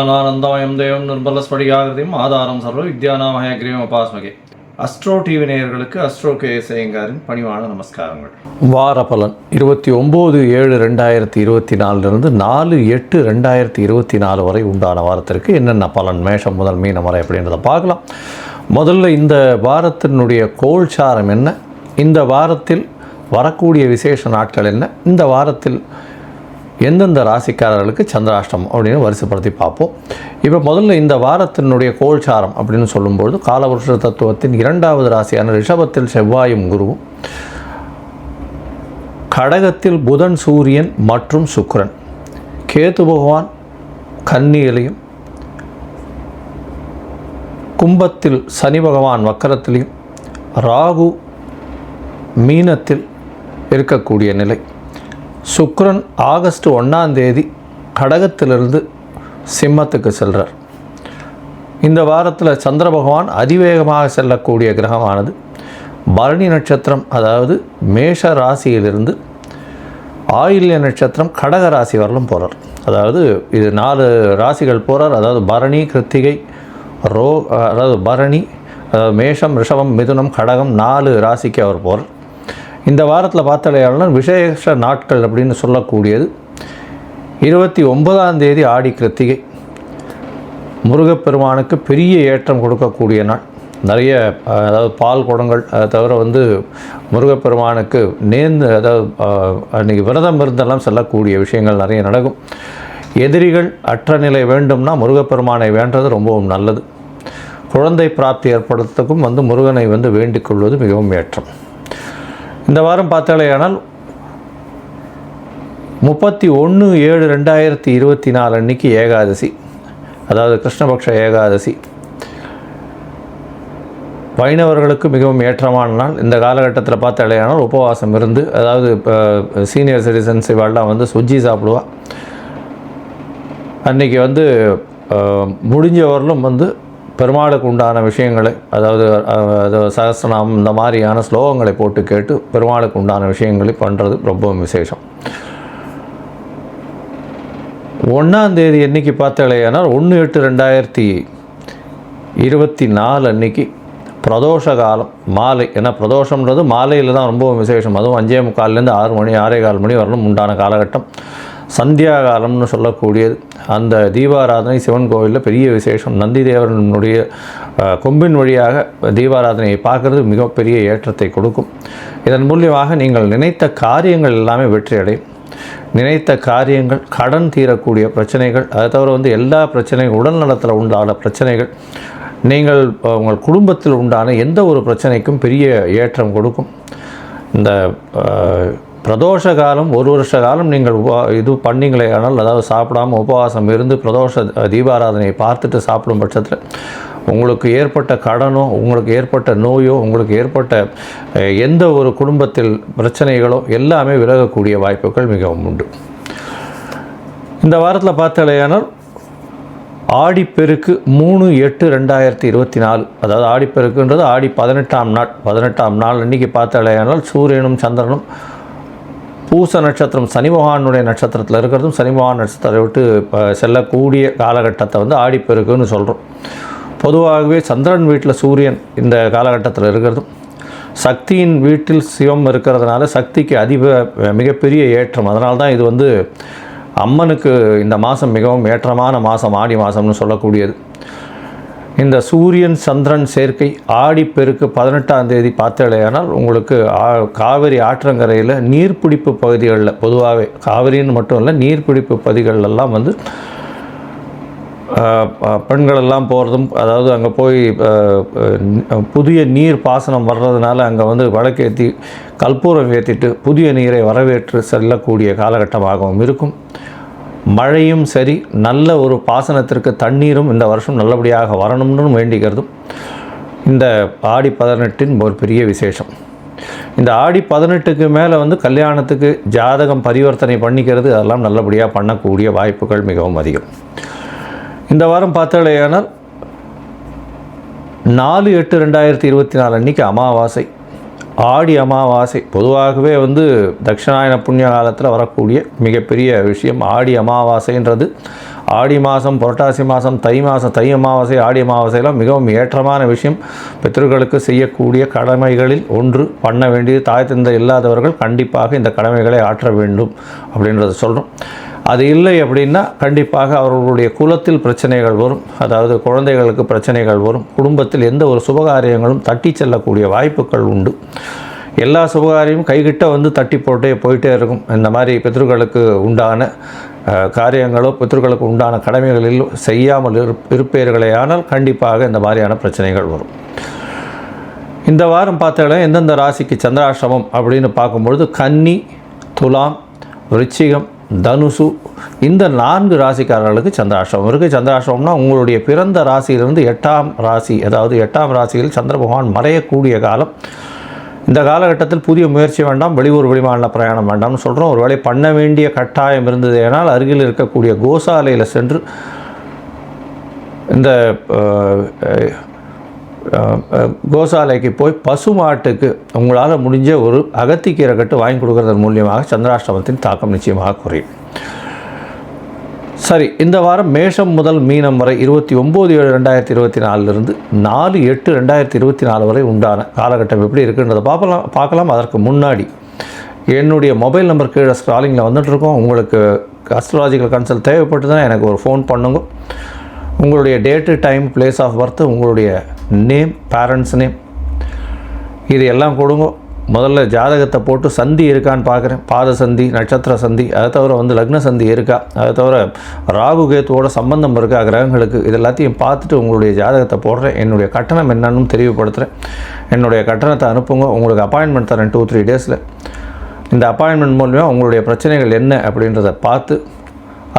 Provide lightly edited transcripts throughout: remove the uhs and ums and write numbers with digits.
ஞானானந்தமயம் தேவம் நிர்மலஸ்படிகாகிருதியும் ஆதாரம் சர்வ வித்யானாமயக்ரீவம் உபாஸ்மகே. அஸ்ட்ரோ டிவி நேயர்களுக்கு அஸ்ட்ரோ கேஎஸ் ஐயங்காரின் பணிவான நமஸ்காரங்கள். வார பலன் 29/7/2024 4/8/2024 வரை உண்டான வாரத்திற்கு என்னென்ன பலன் மேஷம் முதல் மீனம் வரை அப்படின்றத பார்க்கலாம். முதல்ல இந்த வாரத்தினுடைய கோல்சாரம் என்ன, இந்த வாரத்தில் வரக்கூடிய விசேஷ நாட்கள் என்ன, இந்த வாரத்தில் எந்தெந்த ராசிக்காரர்களுக்கு சந்திராஷ்டமம் அப்படின்னு வரிசைப்படுத்தி பார்ப்போம். இப்போ முதல்ல இந்த வாரத்தினுடைய கோல்சாரம் அப்படின்னு சொல்லும்பொழுது காலவருஷ தத்துவத்தின் 2வது ராசியான ரிஷபத்தில் செவ்வாயும் குருவும், கடகத்தில் புதன் சூரியன் மற்றும் சுக்கிரன், கேது பகவான் கன்னியிலையும், கும்பத்தில் சனி பகவான் வக்கரத்திலையும், ராகு மீனத்தில் இருக்கக்கூடிய நிலை. சுக்கிரன் ஆகஸ்ட் 1 கடகத்திலிருந்து சிம்மத்துக்கு செல்கிறார். இந்த வாரத்தில் சந்திர பகவான் அதிவேகமாக செல்லக்கூடிய கிரகமானது பரணி நட்சத்திரம், அதாவது மேஷ ராசியிலிருந்து ஆயில்ய நட்சத்திரம் கடக ராசி வரலும் போகிறார். அதாவது இது 4 ராசிகள் போகிறார். அதாவது பரணி, கிருத்திகை, அதாவது பரணி, அதாவது மேஷம், ரிஷபம், மிதுனம், கடகம் 4 ராசிக்கு அவர் போகிறார். இந்த வாரத்தில் பார்த்தாலேயாளர் விசேஷ நாட்கள் அப்படின்னு சொல்லக்கூடியது 29 ஆடி கிருத்திகை, முருகப்பெருமானுக்கு பெரிய ஏற்றம் கொடுக்கக்கூடிய நாள். நிறைய அதாவது பால் குடங்கள், அதை தவிர முருகப்பெருமானுக்கு அதாவது அன்றைக்கி விரதம் இருந்தெல்லாம் செல்லக்கூடிய விஷயங்கள் நிறைய நடக்கும். எதிரிகள் அற்ற நிலை வேண்டும்னா முருகப்பெருமானை வேண்டது ரொம்பவும் நல்லது. குழந்தை பிராப்தி ஏற்படுறதுக்கும் முருகனை வேண்டிக் கொள்வது மிகவும் ஏற்றம். இந்த வாரம் பார்த்தாலேயானால் 31/7/2024 அன்றைக்கி ஏகாதசி, அதாவது கிருஷ்ணபக்ஷ ஏகாதசி. வைணவர்களுக்கு மிகவும் ஏற்றமான நாள். இந்த காலகட்டத்தில் பார்த்தாலேயானால் உபவாசம் இருந்து, அதாவது சீனியர் சிட்டிசன்ஸ் இவெல்லாம் சுஜ்ஜி சாப்பிடுவா. அன்றைக்கி முடிஞ்சவர்களும் பெருமாளுக்கு உண்டான விஷயங்களை, அதாவது சகஸ்ரநாமம் இந்த மாதிரியான ஸ்லோகங்களை போட்டு கேட்டு பெருமாளுக்கு உண்டான விஷயங்களை பண்ணுறது ரொம்பவும் விசேஷம். 1 அன்னைக்கு பார்த்தாலேயானால் 1/8/2024 அன்னைக்கு பிரதோஷ காலம் மாலை. ஏன்னா பிரதோஷம்ன்றது மாலையில் தான் ரொம்பவும் விசேஷம். அதுவும் 5:45 6 மணி 6:15 மணி வரலும் உண்டான காலகட்டம். சந்தியா காலம்னு சொல்லக்கூடியது. அந்த தீபாராதனை சிவன் கோவிலில் பெரிய விசேஷம். நந்தி தேவனுடைய கொம்பின் வழியாக தீபாராதனையை பார்க்குறது மிகப்பெரிய ஏற்றத்தை கொடுக்கும். இதன் மூலியமாக நீங்கள் நினைத்த காரியங்கள் எல்லாமே வெற்றி அடையும். நினைத்த காரியங்கள், கடன் தீரக்கூடிய பிரச்சனைகள், அதை தவிர எல்லா பிரச்சனைகள், உடல் நலத்தில் உண்டான பிரச்சனைகள், நீங்கள் உங்கள் குடும்பத்தில் உண்டான எந்த ஒரு பிரச்சனைக்கும் பெரிய ஏற்றம் கொடுக்கும். இந்த பிரதோஷ காலம் 1 வருஷ காலம் நீங்கள் இது பண்ணிங்களே ஆனால், அதாவது சாப்பிடாமல் உபவாசம் இருந்து பிரதோஷ தீபாராதனையை பார்த்துட்டு சாப்பிடும் பட்சத்தில் உங்களுக்கு ஏற்பட்ட கடனோ, உங்களுக்கு ஏற்பட்ட நோயோ, உங்களுக்கு ஏற்பட்ட எந்த ஒரு குடும்பத்தில் பிரச்சனைகளோ எல்லாமே விலகக்கூடிய வாய்ப்புகள் மிகவும் உண்டு. இந்த வாரத்தில் பார்த்தாலேயானால் ஆடிப்பெருக்கு 3/8/2024, அதாவது ஆடிப்பெருக்குன்றது ஆடி 18ஆம் நாள் அன்றைக்கி பார்த்தாலேயானால் சூரியனும் சந்திரனும் பூச நட்சத்திரம் சனி பகவானுடைய நட்சத்திரத்தில் இருக்கிறதும், சனி பகவான் நட்சத்திரத்தை விட்டு செல்லக்கூடிய காலகட்டத்தை ஆடிப்பெருக்குன்னு சொல்கிறோம். பொதுவாகவே சந்திரன் வீட்டில் சூரியன் இந்த காலகட்டத்தில் இருக்கிறதும், சக்தியின் வீட்டில் சிவம் இருக்கிறதுனால சக்திக்கு மிகப்பெரிய ஏற்றம். அதனால தான் இது அம்மனுக்கு இந்த மாதம் மிகவும் ஏற்றமான மாதம் ஆடி மாதம்னு சொல்லக்கூடியது. இந்த சூரியன் சந்திரன் சேர்க்கை ஆடிப்பெருக்கு 18 பார்த்தாலேயானால் உங்களுக்கு காவிரி ஆற்றங்கரையில் நீர்பிடிப்பு பகுதிகளில், பொதுவாகவே காவிரின்னு மட்டும் இல்லை நீர்பிடிப்பு பகுதிகளெல்லாம் பெண்களெல்லாம் போகிறதும், அதாவது அங்கே போய் புதிய நீர் பாசனம் வர்றதுனால அங்கே விளக்கேற்றி கற்பூரம் ஏற்றிட்டு புதிய நீரை வரவேற்று செல்லக்கூடிய காலகட்டமாகவும் இருக்கும். மழையும் சரி, நல்ல ஒரு பாசனத்திற்கு தண்ணீரும் இந்த வருஷம் நல்லபடியாக வரணும்னு வேண்டிக்கிறதும் இந்த ஆடி 18 ஒரு பெரிய விசேஷம். இந்த ஆடி 18க்கு மேலே கல்யாணத்துக்கு ஜாதகம் பரிவர்த்தனை பண்ணிக்கிறது, அதெல்லாம் நல்லபடியாக பண்ணக்கூடிய வாய்ப்புகள் மிகவும் அதிகம். இந்த வாரம் பார்த்தாலேயானால் 4/8/2024 அன்றைக்கி அமாவாசை. ஆடி அமாவாசை பொதுவாகவே தட்சிணாயன புண்ணிய காலத்தில் வரக்கூடிய மிகப்பெரிய விஷயம். ஆடி அமாவாசைன்றது ஆடி மாதம், புரட்டாசி மாதம், தை மாதம், தை அமாவாசை, ஆடி அமாவாசையெல்லாம் மிகவும் ஏற்றமான விஷயம். பித்ருக்களுக்கு செய்யக்கூடிய கடமைகளில் ஒன்று. பண்ண வேண்டியது தாய் தந்தை இல்லாதவர்கள் கண்டிப்பாக இந்த கடமைகளை ஆற்ற வேண்டும் அப்படின்றத சொல்கிறோம். அது இல்லை அப்படின்னா கண்டிப்பாக அவர்களுடைய குலத்தில் பிரச்சனைகள் வரும். அதாவது குழந்தைகளுக்கு பிரச்சனைகள் வரும். குடும்பத்தில் எந்த ஒரு சுபகாரியங்களும் தட்டி செல்லக்கூடிய வாய்ப்புகள் உண்டு. எல்லா சுபகாரியமும் கைகிட்ட வந்து தட்டி போயிட்டே இருக்கும். இந்த மாதிரி பித்ருக்களுக்கு உண்டான காரியங்களோ பித்ருக்களுக்கு உண்டான கடமைகளில் செய்யாமல் இருப்பீர்களே ஆனால் கண்டிப்பாக இந்த மாதிரியான பிரச்சனைகள் வரும். இந்த வாரம் பார்த்தாலும் எந்தெந்த ராசிக்கு சந்திராஷ்டமம் அப்படின்னு பார்க்கும்பொழுது கன்னி, துலாம், விருச்சிகம், தனுசு, இந்த 4 ராசிக்காரர்களுக்கு சந்திராஷ்டமம் இருக்குது. சந்திராஷ்டமம்னா உங்களுடைய பிறந்த ராசியிலிருந்து 8ஆம் ராசி, அதாவது 8ஆம் ராசியில் சந்திர பகவான் மறையக்கூடிய காலம். இந்த காலகட்டத்தில் புதிய முயற்சி வேண்டாம், வெளியூர் வெளிமாநில பிரயாணம் வேண்டாம்னு சொல்கிறோம். ஒரு வேளை பண்ண வேண்டிய கட்டாயம் இருந்தது ஏனால் அருகில் இருக்கக்கூடிய கோசாலையில் சென்று இந்த கோசாலைக்கு போய் பசுமாட்டுக்கு உங்களால் முடிஞ்ச ஒரு அகத்திக்கீரை கட்டு வாங்கி கொடுக்கறதன் மூலியமாக சந்திராஷ்டமத்தின் தாக்கம் நிச்சயமாக குறையும். சரி, இந்த வாரம் மேஷம் முதல் மீனம் வரை 29/7/2024 4/8/2024 வரை உண்டான காலகட்டம் எப்படி இருக்குன்றதை பார்க்கலாம். அதற்கு முன்னாடி என்னுடைய மொபைல் நம்பர் கீழே ஸ்க்ராலிங்கில் வந்துட்டுருக்கோம். உங்களுக்கு அஸ்ட்ராலஜிக்கல் கன்சல்ட் தேவைப்பட்டுதுன்னா எனக்கு ஒரு ஃபோன் பண்ணுங்க. உங்களுடைய date, time, place of birth, உங்களுடைய நேம், பேரண்ட்ஸ் நேம், இது எல்லாம் கொடுங்க. முதல்ல ஜாதகத்தை போட்டு சந்தி இருக்கான்னு பார்க்குறேன். பாத சந்தி, நட்சத்திர சந்தி, அதை தவிர லக்ன சந்தி இருக்கா, அதை தவிர ராகு கேத்துவோட சம்பந்தம் இருக்கா கிரகங்களுக்கு, இது எல்லாத்தையும் பார்த்துட்டு உங்களுடைய ஜாதகத்தை போடுறேன். என்னுடைய கட்டணம் என்னன்னு தெரியப்படுத்துகிறேன். என்னுடைய கட்டணத்தை அனுப்புங்க. உங்களுக்கு அப்பாயின்மெண்ட் தரேன் 2-3 டேஸில். இந்த அப்பாயின்மெண்ட் மூலமாக உங்களுடைய பிரச்சனைகள் என்ன அப்படின்றத பார்த்து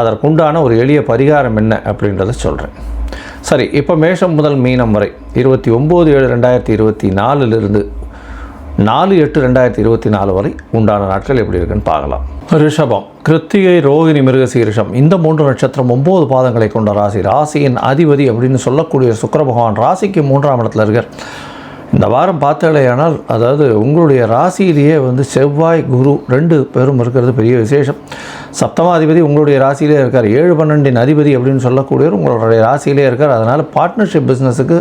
அதற்குண்டான ஒரு எளிய பரிகாரம் என்ன அப்படின்றத சொல்கிறேன். சரி, இப்போ மேஷம் முதல் மீனம் வரை 29/7/2024 4/8/2024 வரை உண்டான நாட்கள் எப்படி இருக்குன்னு பார்க்கலாம். ரிஷபம், கிருத்திகை, ரோகிணி, மிருகசீரிஷம், இந்த 3 நட்சத்திரம் 9 பாதங்களை கொண்ட ராசி. ராசியின் அதிபதி அப்படின்னு சொல்லக்கூடிய சுக்கிர பகவான் ராசிக்கு 3ஆம் இடத்துல இருக்கார். இந்த வாரம் பார்த்தாலேயானால் அதாவது உங்களுடைய ராசியிலேயே செவ்வாய், குரு 2 பேரும் இருக்கிறது பெரிய விசேஷம். சப்தமாதிபதி உங்களுடைய ராசியிலே இருக்கார். 7-12 அதிபதி அப்படின்னு சொல்லக்கூடியவர் உங்களுடைய ராசியிலே இருக்கார். அதனால் பார்ட்னர்ஷிப் பிஸ்னஸுக்கு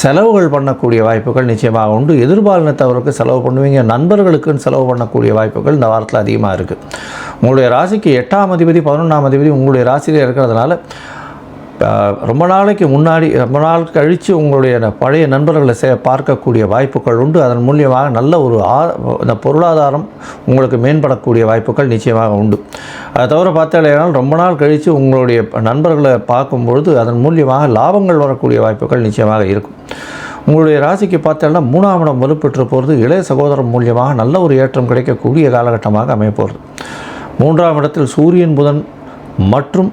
செலவுகள் பண்ணக்கூடிய வாய்ப்புகள் நிச்சயமாக உண்டு. எதிர்பாலினத்தவருக்கு செலவு பண்ணுவீங்க. நண்பர்களுக்குன்னு செலவு பண்ணக்கூடிய வாய்ப்புகள் இந்த வாரத்தில் அதிகமாக இருக்குது. உங்களுடைய ராசிக்கு 8ஆம் அதிபதி 11ஆம் அதிபதி உங்களுடைய ராசியிலே இருக்கிறதுனால ரொம்ப நாளைக்கு முன்னாடி, ரொம்ப நாள் கழித்து உங்களுடைய பழைய நண்பர்களை பார்க்கக்கூடிய வாய்ப்புகள் உண்டு. அதன் மூலியமாக நல்ல ஒரு இந்த பொருளாதாரம் உங்களுக்கு மேம்படக்கூடிய வாய்ப்புகள் நிச்சயமாக உண்டு. அதை தவிர பார்த்தாலேனால் ரொம்ப நாள் கழித்து உங்களுடைய நண்பர்களை பார்க்கும்பொழுது அதன் மூலியமாக லாபங்கள் வரக்கூடிய வாய்ப்புகள் நிச்சயமாக இருக்கும். உங்களுடைய ராசிக்கு பார்த்தோம்னா 3ஆம் இடம் வலுப்பெற்று போகிறது. இளைய சகோதரம் மூலியமாக நல்ல ஒரு ஏற்றம் கிடைக்கக்கூடிய காலகட்டமாக அமையப்போகிறது. 3ஆம் இடத்தில் சூரியன், புதன் மற்றும்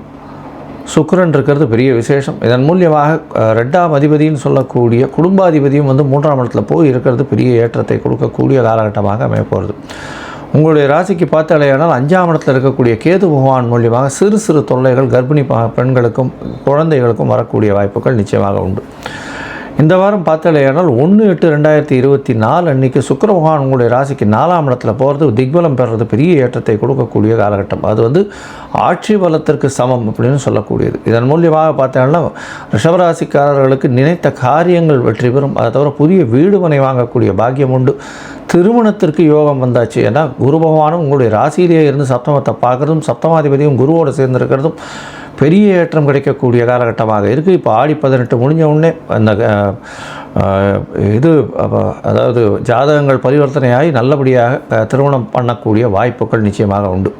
சுக்கிரன் இருக்கிறது பெரிய விசேஷம். இதன் மூலியமாக 2ஆம் அதிபதினு சொல்லக்கூடிய குடும்பாதிபதியும் 3ஆம் இடத்துல போய் இருக்கிறது பெரிய ஏற்றத்தை கொடுக்கக்கூடிய காலகட்டமாக அமையப்போகிறது. உங்களுடைய ராசிக்கு பார்த்தாலேயானால் 5ஆம் இடத்துல இருக்கக்கூடிய கேது பகவான் மூலியமாக சிறு சிறு தொல்லைகள் கர்ப்பிணி பெண்களுக்கும் குழந்தைகளுக்கும் வரக்கூடிய வாய்ப்புகள் நிச்சயமாக உண்டு. இந்த வாரம் பார்த்தாலேயானால் 1/8/2024 அன்றைக்கி சுக்கிர பகவான் உங்களுடைய ராசிக்கு 4ஆம் இடத்துல போகிறது திக்பலம் பெறுறது பெரிய ஏற்றத்தை கொடுக்கக்கூடிய காலகட்டம். அது ஆட்சி பலத்திற்கு சமம் அப்படின்னு சொல்லக்கூடியது. இதன் மூலியமாக பார்த்தோம்னா ரிஷபராசிக்காரர்களுக்கு நினைத்த காரியங்கள் வெற்றி பெறும். அதை தவிர புதிய வீடு மனை வாங்கக்கூடிய பாக்கியம் உண்டு. திருமணத்திற்கு யோகம் வந்தாச்சு. ஏன்னா குரு பகவானும் உங்களுடைய ராசியிலேயே இருந்து சப்தமத்தை பார்க்குறதும் சப்தமாதிபதியும் குருவோடு சேர்ந்திருக்கிறதும் பெரிய ஏற்றம் கிடைக்கக்கூடிய காலகட்டமாக இருக்குது. இப்போ ஆடி 18 முடிஞ்ச உடனே அந்த அதாவது ஜாதகங்கள் பரிவர்த்தனையாகி நல்லபடியாக திருமணம் பண்ணக்கூடிய வாய்ப்புகள் நிச்சயமாக உண்டு.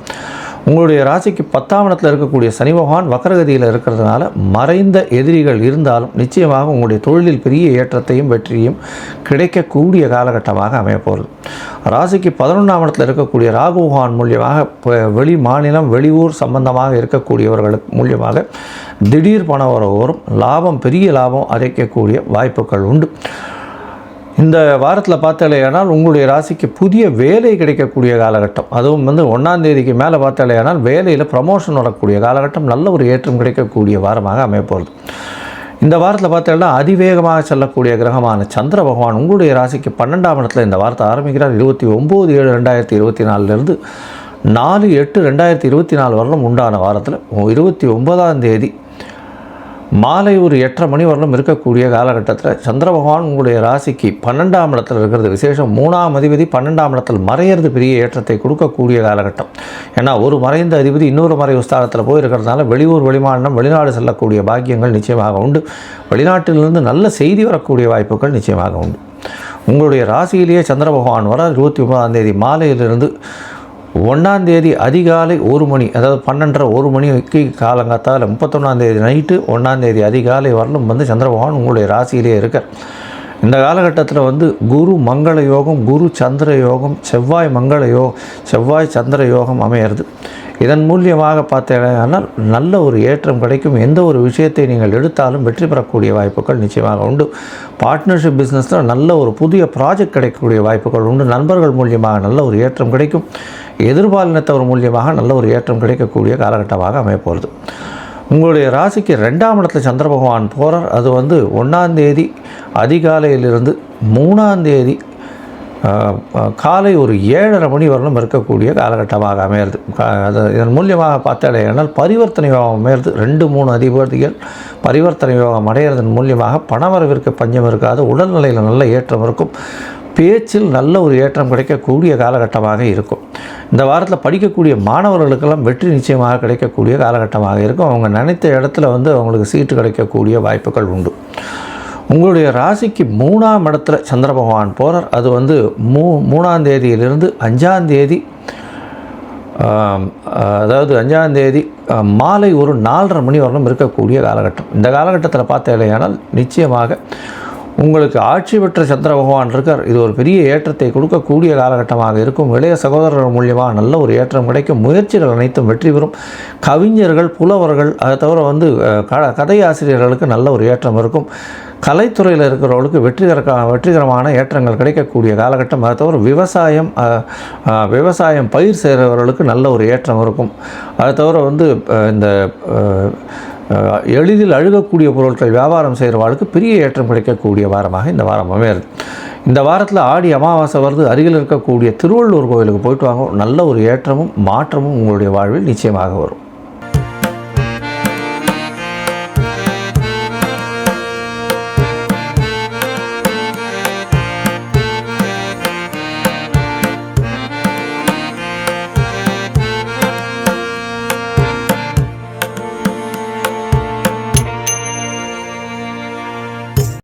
உங்களுடைய ராசிக்கு 10ஆம் இடத்தில் இருக்கக்கூடிய சனி பகவான் வக்ரகதியில் இருக்கிறதுனால மறைந்த எதிரிகள் இருந்தாலும் நிச்சயமாக உங்களுடைய தொழிலில் பெரிய ஏற்றத்தையும் வெற்றியும் கிடைக்கக்கூடிய காலகட்டமாக அமையப்போகிறது. ராசிக்கு 11ஆம் இடத்தில் இருக்கக்கூடிய ராகு பகவான் மூலியமாக வெளி மாநிலம், வெளியூர் சம்பந்தமாக இருக்கக்கூடியவர்களுக்கு மூலியமாக திடீர் பண வரவு வரும். லாபம், பெரிய லாபம் அடைக்கக்கூடிய வாய்ப்புகள் உண்டு. இந்த வாரத்தில் பார்த்தாலேயானால் உங்களுடைய ராசிக்கு புதிய வேலை கிடைக்கக்கூடிய காலகட்டம். அதுவும் 1ஆம் தேதிக்கு மேலே பார்த்தாலேயானால் வேலையில் ப்ரமோஷன் வரக்கூடிய காலகட்டம், நல்ல ஒரு ஏற்றம் கிடைக்கக்கூடிய வாரமாக அமையப்போகிறது. இந்த வாரத்தில் பார்த்தோம்னா அதிவேகமாக செல்லக்கூடிய கிரகமான சந்திர பகவான் உங்களுடைய ராசிக்கு 12ஆம் இடத்துல இந்த வாரத்தை ஆரம்பிக்கிறார். 29/7/2024 4/8/2024 வரலும் உண்டான வாரத்தில் 29ஆம் தேதி மாலை ஒரு 8:30 மணி வரலும் இருக்கக்கூடிய காலகட்டத்தில் சந்திர பகவான் உங்களுடைய ராசிக்கு 12ஆம் இடத்துல இருக்கிறது விசேஷம். 3ஆம் அதிபதி 12ஆம் இடத்தில் மறையிறது பெரிய ஏற்றத்தை கொடுக்கக்கூடிய காலகட்டம். ஏன்னா ஒரு மறைந்த அதிபதி இன்னொரு மறை ஸ்தானத்தில் போயிருக்கிறதுனால வெளியூர் வெளிமாநிலம் வெளிநாடு செல்லக்கூடிய பாக்கியங்கள் நிச்சயமாக உண்டு. வெளிநாட்டிலிருந்து நல்ல செய்தி வரக்கூடிய வாய்ப்புகள் நிச்சயமாக உண்டு. உங்களுடைய ராசியிலேயே சந்திர பகவான் வர 29ஆம் தேதி மாலையிலிருந்து 1ஆம் தேதி அதிகாலை 1 மணி, அதாவது 12:30 மணிக்கு காலங்காத்தால் 31ஆம் தேதி நைட்டு 1ஆம் தேதி அதிகாலை வரலும் சந்திர பகவான் உங்களுடைய ராசியிலே இருக்கார். இந்த காலகட்டத்தில் குரு மங்கள யோகம், குரு சந்திர யோகம், செவ்வாய் மங்கள செவ்வாய் சந்திர யோகம் அமையிறது. இதன் மூலியமாக பார்த்தீங்கன்னா நல்ல ஒரு ஏற்றம் கிடைக்கும். எந்த ஒரு விஷயத்தை நீங்கள் எடுத்தாலும் வெற்றி பெறக்கூடிய வாய்ப்புகள் நிச்சயமாக உண்டு. பார்ட்னர்ஷிப் பிஸ்னஸில் நல்ல ஒரு புதிய ப்ராஜெக்ட் கிடைக்கக்கூடிய வாய்ப்புகள் உண்டு. நண்பர்கள் மூலியமாக நல்ல ஒரு ஏற்றம் கிடைக்கும். எதிர்பாலினத்தவர் மூலியமாக நல்ல ஒரு ஏற்றம் கிடைக்கக்கூடிய காலகட்டமாக அமையப்போகிறது. உங்களுடைய ராசிக்கு 2ஆம் இடத்துல சந்திர பகவான் போகிறார். அது 1ஆம் தேதி அதிகாலையிலிருந்து 3ஆம் தேதி காலை ஒரு 7:30 மணி வரலும் இருக்கக்கூடிய காலகட்டமாக அமையிறது. அது இதன் மூலியமாக பார்த்தாலேனால் பரிவர்த்தனை யோகம் அமையிறது. 2-3 அதிபதிகள் பரிவர்த்தனை யோகம் அடைகிறதன் மூலியமாக பணவரவிற்கு பஞ்சம் இருக்காது. உடல்நிலையில் நல்ல ஏற்றம் இருக்கும். பேச்சில் நல்ல ஒரு ஏற்றம் கிடைக்கக்கூடிய காலகட்டமாக இருக்கும். இந்த வாரத்தில் படிக்கக்கூடிய மாணவர்களுக்கெல்லாம் வெற்றி நிச்சயமாக கிடைக்கக்கூடிய காலகட்டமாக இருக்கும். அவங்க நினைத்த இடத்துல அவங்களுக்கு சீட்டு கிடைக்கக்கூடிய வாய்ப்புகள் உண்டு. உங்களுடைய ராசிக்கு 3ஆம் இடத்துல சந்திர பகவான் போகிறார். அது 3ஆம் தேதியிலிருந்து 5ஆம் தேதி, அதாவது 5ஆம் தேதி மாலை ஒரு 4:30 மணி வரலும் இருக்கக்கூடிய காலகட்டம். இந்த காலகட்டத்தில் பார்த்தேனால் நிச்சயமாக உங்களுக்கு ஆட்சி பெற்ற சந்திர பகவான் இருக்கார். இது ஒரு பெரிய ஏற்றத்தை கொடுக்கக்கூடிய காலகட்டமாக இருக்கும். இளைய சகோதரர்கள் மூலியமாக நல்ல ஒரு ஏற்றம் கிடைக்கும். முயற்சிகள் அனைத்தும் வெற்றி பெறும். கவிஞர்கள், புலவர்கள், அதை தவிர கதை ஆசிரியர்களுக்கு நல்ல ஒரு ஏற்றம் இருக்கும். கலைத்துறையில் இருக்கிறவர்களுக்கு வெற்றிகரமான ஏற்றங்கள் கிடைக்கக்கூடிய காலகட்டம். அதை தவிர விவசாயம் பயிர் செய்கிறவர்களுக்கு நல்ல ஒரு ஏற்றம் இருக்கும். அதை தவிர இந்த எளிதில் அழுகக்கூடிய பொருட்கள் வியாபாரம் செய்கிறவர்களுக்கு பெரிய ஏற்றம் கிடைக்கக்கூடிய வாரமாக இந்த வாரம் அமையிறது. இந்த வாரத்தில் ஆடி அமாவாசை வருது. அருகில் இருக்கக்கூடிய திருவள்ளூர் கோவிலுக்கு போயிட்டு வாங்க. நல்ல ஒரு ஏற்றமும் மாற்றமும் உங்களுடைய வாழ்வில் நிச்சயமாக வரும்.